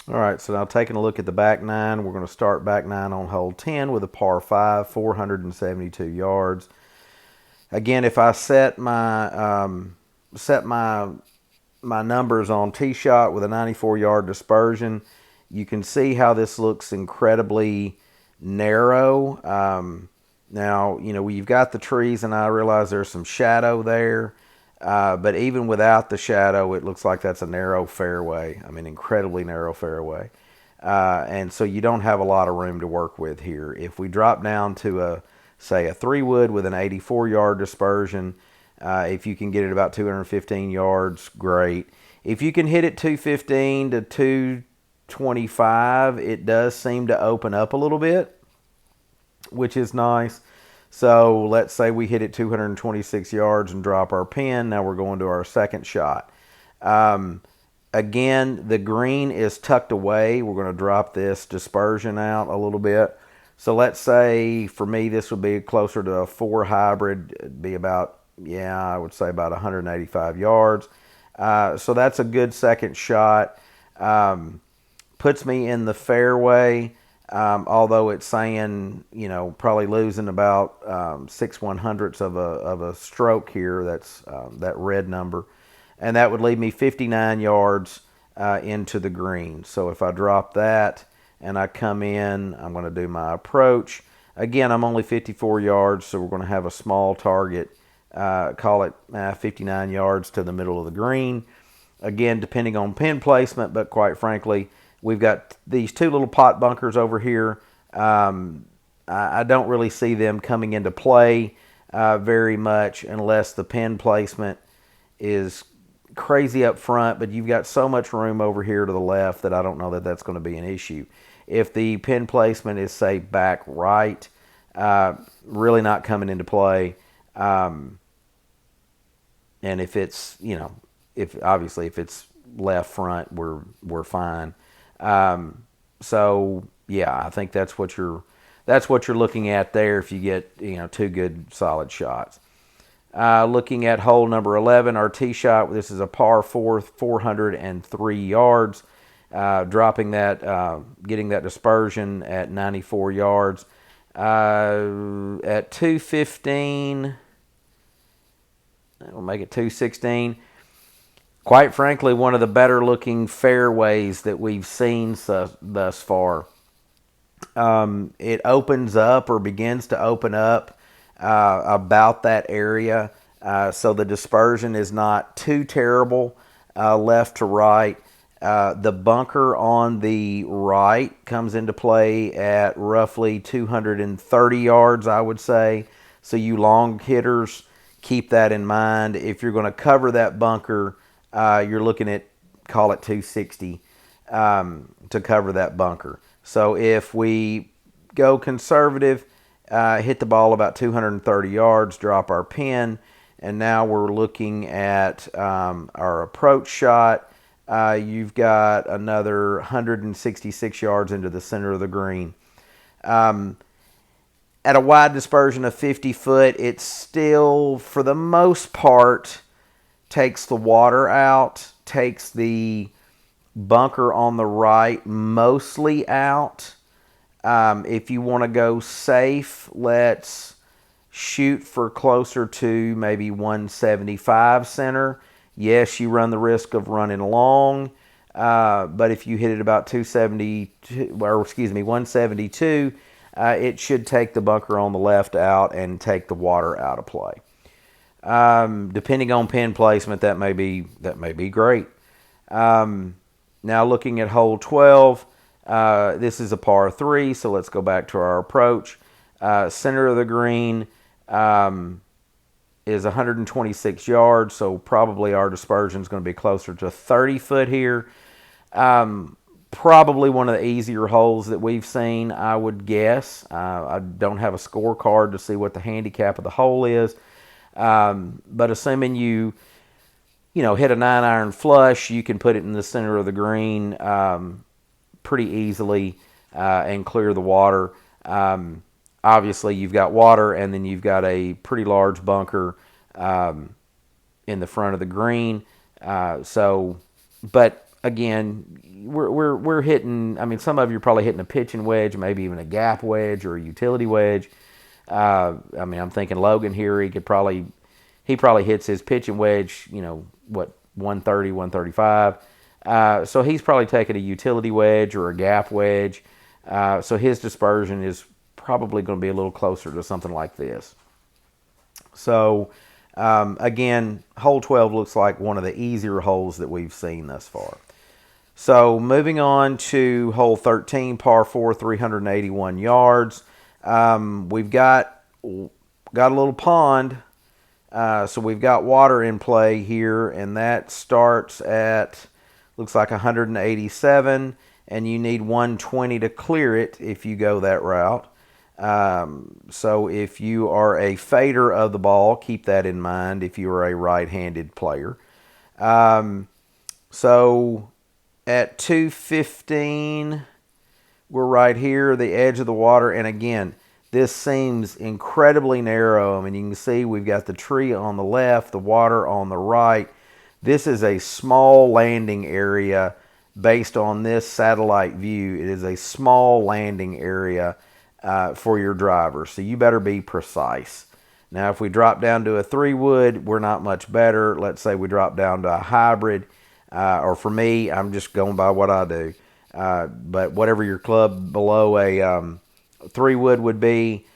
All right, so now taking a look at the back nine, we're going to start back nine on hole 10 with a par 5, 472 yards. Again, if I set my numbers on tee shot with a 94-yard dispersion, you can see how this looks incredibly narrow. Now, you've got the trees, and I realize there's some shadow there. But even without the shadow, it looks like that's a narrow fairway. I mean, incredibly narrow fairway. And so you don't have a lot of room to work with here. If we drop down to say a 3-wood with an 84-yard dispersion, if you can get it about 215 yards, great. If you can hit it 215 to 225, it does seem to open up a little bit, which is nice. So let's say we hit it 226 yards and drop our pin. Now we're going to our second shot. Again, the green is tucked away. We're going to drop this dispersion out a little bit. So let's say for me this would be closer to a 4 hybrid. It'd be about, I would say about 185 yards. So that's a good second shot. Puts me in the fairway. Although it's saying, probably losing about 6/100ths of a stroke here. That's that red number. And that would leave me 59 yards into the green. So if I drop that and I come in, I'm going to do my approach. Again, I'm only 54 yards, so we're going to have a small target. Call it 59 yards to the middle of the green. Again, depending on pin placement, but quite frankly, we've got these two little pot bunkers over here. I don't really see them coming into play very much unless the pin placement is crazy up front, but you've got so much room over here to the left that I don't know that that's going to be an issue. If the pin placement is, say, back right, really not coming into play. And if it's, if it's left front, we're fine. So yeah, I think that's what you're looking at there if you get two good solid shots. Looking at hole number 11, our tee shot. This is a par 4, 403 yards. Dropping that, getting that dispersion at 94 yards. At 215, we'll make it 216. Quite frankly, one of the better looking fairways that we've seen thus far. It opens up or begins to open up about that area. So the dispersion is not too terrible left to right. The bunker on the right comes into play at roughly 230 yards, I would say. So you long hitters, keep that in mind. If you're going to cover that bunker, you're looking at, call it 260 to cover that bunker. So if we go conservative, hit the ball about 230 yards, drop our pin, and now we're looking at our approach shot. You've got another 166 yards into the center of the green. At a wide dispersion of 50 foot, it still, for the most part, takes the water out, takes the bunker on the right mostly out. If you want to go safe, let's shoot for closer to maybe 175 center. Yes, you run the risk of running long, but if you hit it about 172, it should take the bunker on the left out and take the water out of play. Depending on pin placement, that may be great. Now looking at hole 12, this is a par 3, so let's go back to our approach. Center of the green is 126 yards, so probably our dispersion is going to be closer to 30 foot here. Probably one of the easier holes that we've seen, I would guess. I don't have a scorecard to see what the handicap of the hole is, but assuming you hit a 9-iron flush, you can put it in the center of the green pretty easily and clear the water. Obviously, you've got water, and then you've got a pretty large bunker in the front of the green. But again, we're hitting. I mean, some of you are probably hitting a pitching wedge, maybe even a gap wedge or a utility wedge. I mean, I'm thinking Logan here. He probably hits his pitching wedge. You know what, 130, 135. So he's probably taking a utility wedge or a gap wedge. So his dispersion is probably going to be a little closer to something like this. So again, hole 12 looks like one of the easier holes that we've seen thus far. So moving on to hole 13, par 4, 381 yards. We've got a little pond. So we've got water in play here, and that starts at, looks like 187, and you need 120 to clear it if you go that route. So if you are a fader of the ball, keep that in mind if you are a right-handed player. So at 215, we're right here, the edge of the water, and again, this seems incredibly narrow. I mean, you can see we've got the tree on the left, the water on the right. This is a small landing area based on this satellite view. It is a small landing area for your driver, so you better be precise. Now, if we drop down to a 3-wood, we're not much better. Let's say we drop down to a hybrid, or for me, I'm just going by what I do. But whatever your club below a 3-wood would be,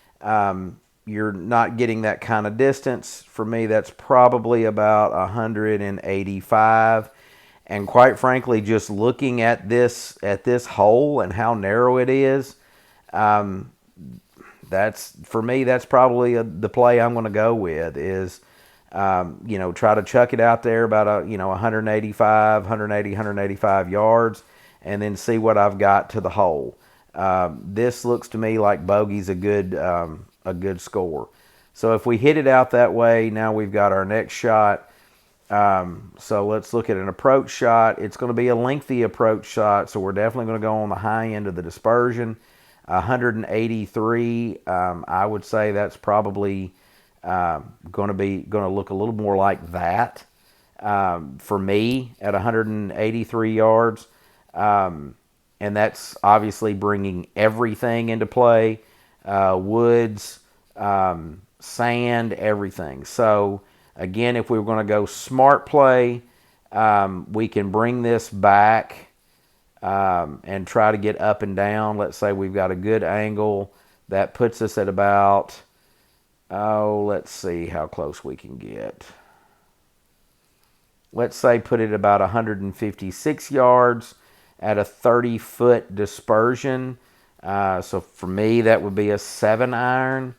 you're not getting that kind of distance. For me, that's probably about 185. And quite frankly, just looking at this hole and how narrow it is, that's, for me, that's probably the play I'm going to go with is, try to chuck it out there about 185, 180, 185 yards, and then see what I've got to the hole. This looks to me like bogey's a good score. So if we hit it out that way, now we've got our next shot. So let's look at an approach shot. It's going to be a lengthy approach shot, so we're definitely going to go on the high end of the dispersion. 183, I would say that's probably going to look a little more like that for me at 183 yards. And that's obviously bringing everything into play, woods, sand, everything. So again, if we were going to go smart play, we can bring this back and try to get up and down. Let's say we've got a good angle. That puts us at about, let's see how close we can get. Let's say put it about 156 yards at a 30-foot dispersion. So for me, that would be a 7-iron.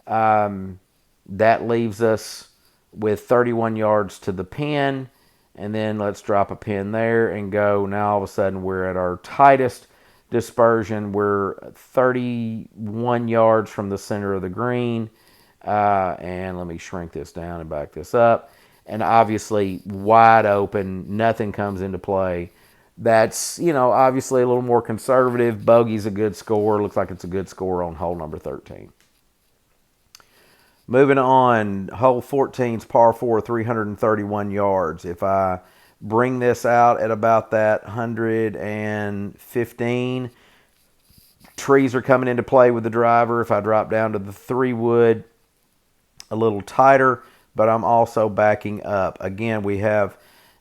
That leaves us with 31 yards to the pin. And then let's drop a pin there and go. Now all of a sudden we're at our tightest dispersion. We're 31 yards from the center of the green. And let me shrink this down and back this up. And obviously wide open, nothing comes into play. That's, obviously a little more conservative. Bogey's a good score. Looks like it's a good score on hole number 13. Moving on, hole 14's par 4, 331 yards. If I bring this out at about that 115, trees are coming into play with the driver. If I drop down to the 3-wood, a little tighter, but I'm also backing up. Again, we have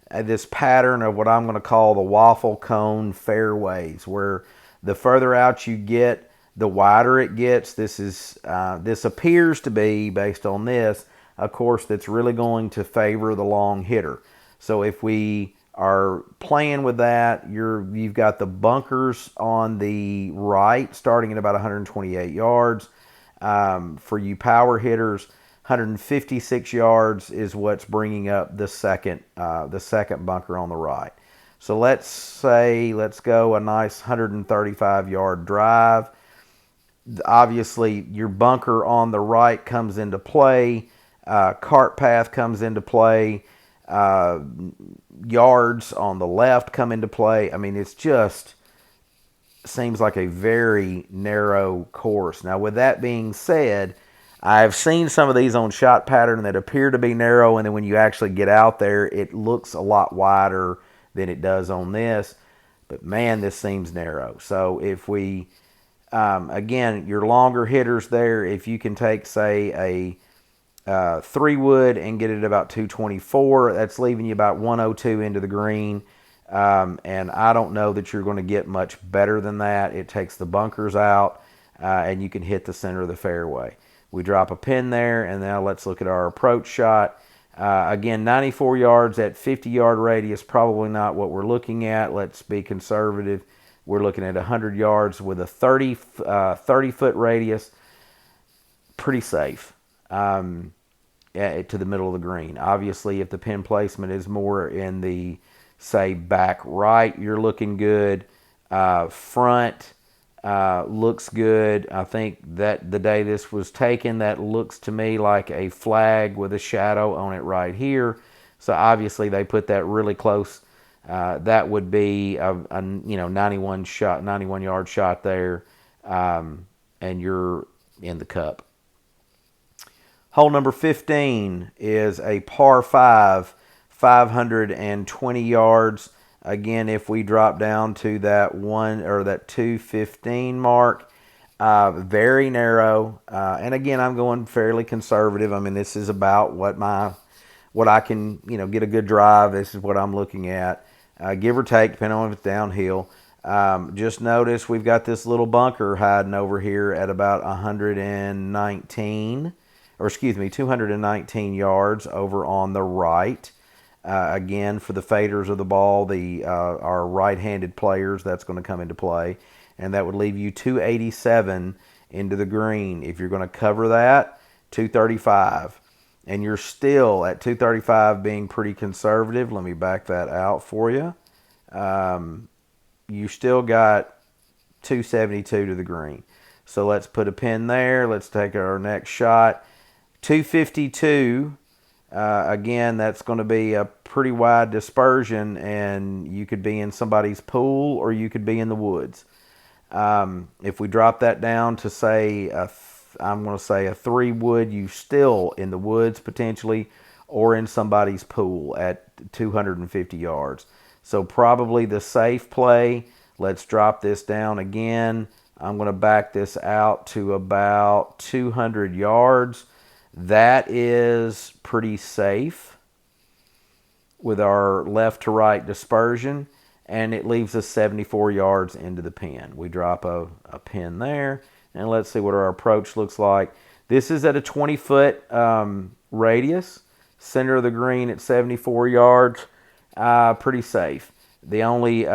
this pattern of what I'm going to call the waffle cone fairways, where the further out you get, the wider it gets. This appears to be, based on this, a course that's really going to favor the long hitter. So if we are playing with that, you've got the bunkers on the right starting at about 128 yards. For you power hitters, 156 yards is what's bringing up the second bunker on the right. So let's go a nice 135-yard drive. Obviously, your bunker on the right comes into play. Cart path comes into play. Yards on the left come into play. I mean, it's just seems like a very narrow course. Now, with that being said, I've seen some of these on Shot Pattern that appear to be narrow, and then when you actually get out there, it looks a lot wider than it does on this. But man, this seems narrow. So if we, again, your longer hitters there, if you can take, say, a 3-wood and get it about 224, that's leaving you about 102 into the green. And I don't know that you're going to get much better than that. It takes the bunkers out, and you can hit the center of the fairway. We drop a pin there, and now let's look at our approach shot. Again, 94 yards at 50-yard radius, probably not what we're looking at. Let's be conservative. We're looking at 100 yards with a 30-foot radius. Pretty safe to the middle of the green. Obviously, if the pin placement is more in the, say, back right, you're looking good. Front looks good. I think that the day this was taken, that looks to me like a flag with a shadow on it right here. So obviously they put that really close. That would be a 91 yard shot there, and you're in the cup. Hole number 15 is a par 5, 520 yards. Again, if we drop down to that 215 mark, very narrow. And again, I'm going fairly conservative. I mean, this is about what I can, get a good drive. This is what I'm looking at, give or take, depending on if it's downhill. Just notice we've got this little bunker hiding over here at about 219 yards over on the right. Again, for the faders of the ball, our right-handed players, that's going to come into play. And that would leave you 287 into the green. If you're going to cover that, 235. And you're still at 235 being pretty conservative. Let me back that out for you. You still got 272 to the green. So let's put a pin there. Let's take our next shot. 252. Again, that's going to be a pretty wide dispersion, and you could be in somebody's pool or you could be in the woods. If we drop that down to, say, I'm going to say a 3-wood, you still in the woods potentially, or in somebody's pool at 250 yards. So probably the safe play. Let's drop this down again. I'm going to back this out to about 200 yards. That is pretty safe with our left to right dispersion, and it leaves us 74 yards into the pin. We drop a pin there, and let's see what our approach looks like. This is at a 20-foot radius, center of the green at 74 yards, pretty safe. The only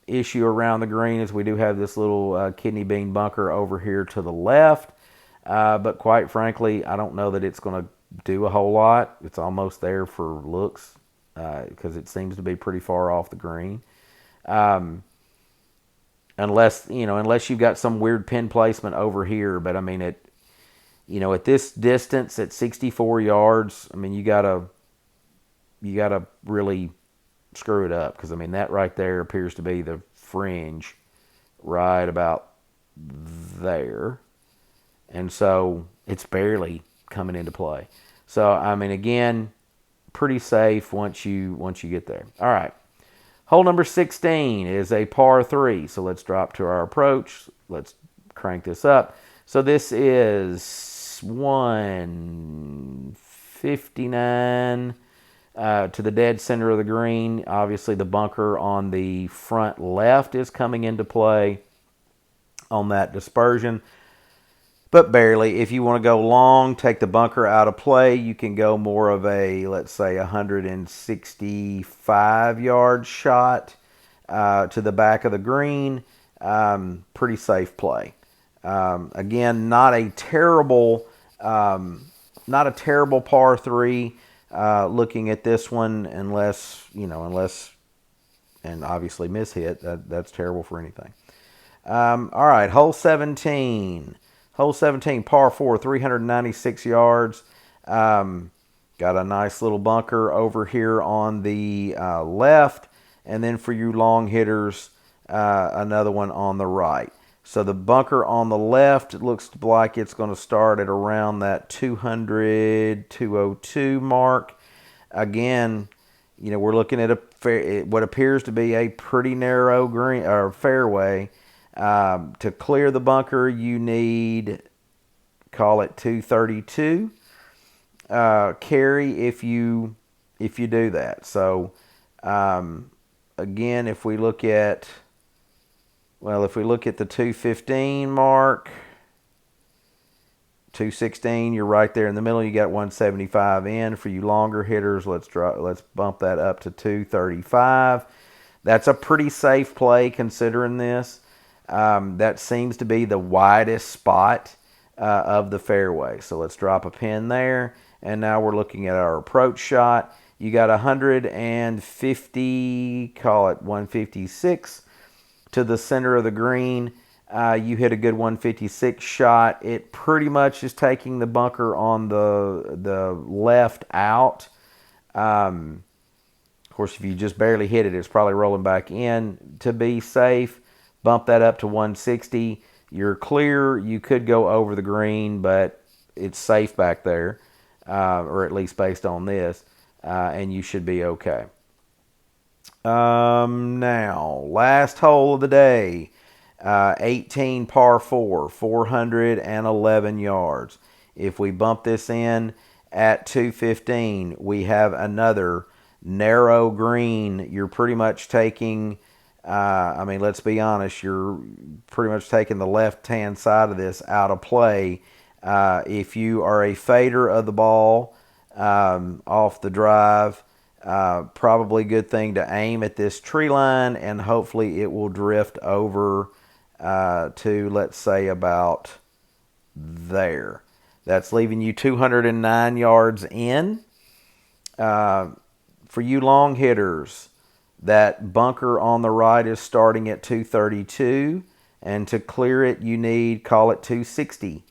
issue around the green is we do have this little kidney bean bunker over here to the left. But quite frankly, I don't know that it's going to do a whole lot. It's almost there for looks because it seems to be pretty far off the green. Unless you've got some weird pin placement over here. But I mean, at this distance at 64 yards, I mean, you gotta really screw it up because I mean that right there appears to be the fringe right about there. And so it's barely coming into play. So, I mean, again, pretty safe once you get there. All right. Hole number 16 is a par 3. So let's drop to our approach. Let's crank this up. So this is 159 to the dead center of the green. Obviously, the bunker on the front left is coming into play on that dispersion. But barely. If you want to go long, take the bunker out of play, you can go more of a, let's say, 165-yard shot to the back of the green. Pretty safe play. Again, not a terrible par 3. Looking at this one, unless, and obviously miss hit, that's terrible for anything. All right, hole 17. Hole 17, par 4, 396 yards. Got a nice little bunker over here on the left. And then for you long hitters, another one on the right. So the bunker on the left, it looks like it's going to start at around that 200, 202 mark. Again, we're looking at a what appears to be a pretty narrow green or fairway. To clear the bunker, you need, call it 232 carry if you do that. So again, if we look at the 215 mark, 216, you're right there in the middle. You got 175 in. For you longer hitters, let's bump that up to 235. That's a pretty safe play considering this. That seems to be the widest spot of the fairway. So let's drop a pin there. And now we're looking at our approach shot. You got 150, call it 156 to the center of the green. You hit a good 156 shot. It pretty much is taking the bunker on the left out. Of course, if you just barely hit it, it's probably rolling back in. To be safe, bump that up to 160. You're clear. You could go over the green, but it's safe back there, or at least based on this, and you should be okay. Now, last hole of the day, 18 par 4, 411 yards. If we bump this in at 215, we have another narrow green. You're pretty much taking, let's be honest, you're pretty much taking the left-hand side of this out of play. If you are a fader of the ball off the drive, probably a good thing to aim at this tree line, and hopefully it will drift over to, let's say, about there. That's leaving you 209 yards in. For you long hitters, that bunker on the right is starting at 232, and to clear it, you need, call it 260.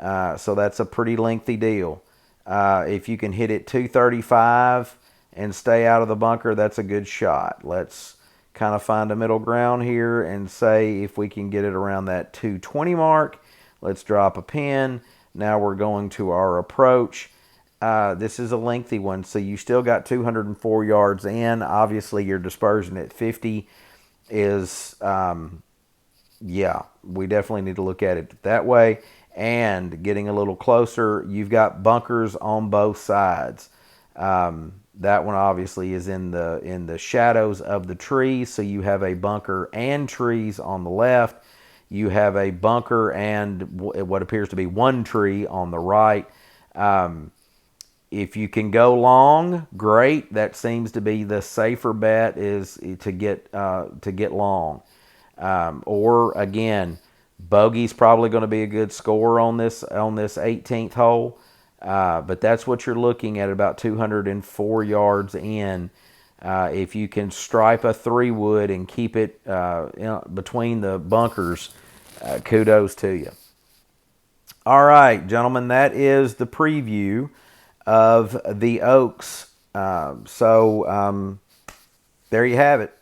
So that's a pretty lengthy deal. If you can hit it 235 and stay out of the bunker, that's a good shot. Let's kind of find a middle ground here and say if we can get it around that 220 mark. Let's drop a pin. Now we're going to our approach. This is a lengthy one, so you still got 204 yards in. Obviously, your dispersion at 50 is, we definitely need to look at it that way. And getting a little closer, you've got bunkers on both sides. That one obviously is in the shadows of the trees, so you have a bunker and trees on the left. You have a bunker and what appears to be one tree on the right. If you can go long, great. That seems to be the safer bet, is to get long. Or again, bogey's probably going to be a good score on this 18th hole. But that's what you're looking at, about 204 yards in. If you can stripe a 3-wood and keep it between the bunkers, kudos to you. All right, gentlemen, that is the preview of the Oaks. So there you have it.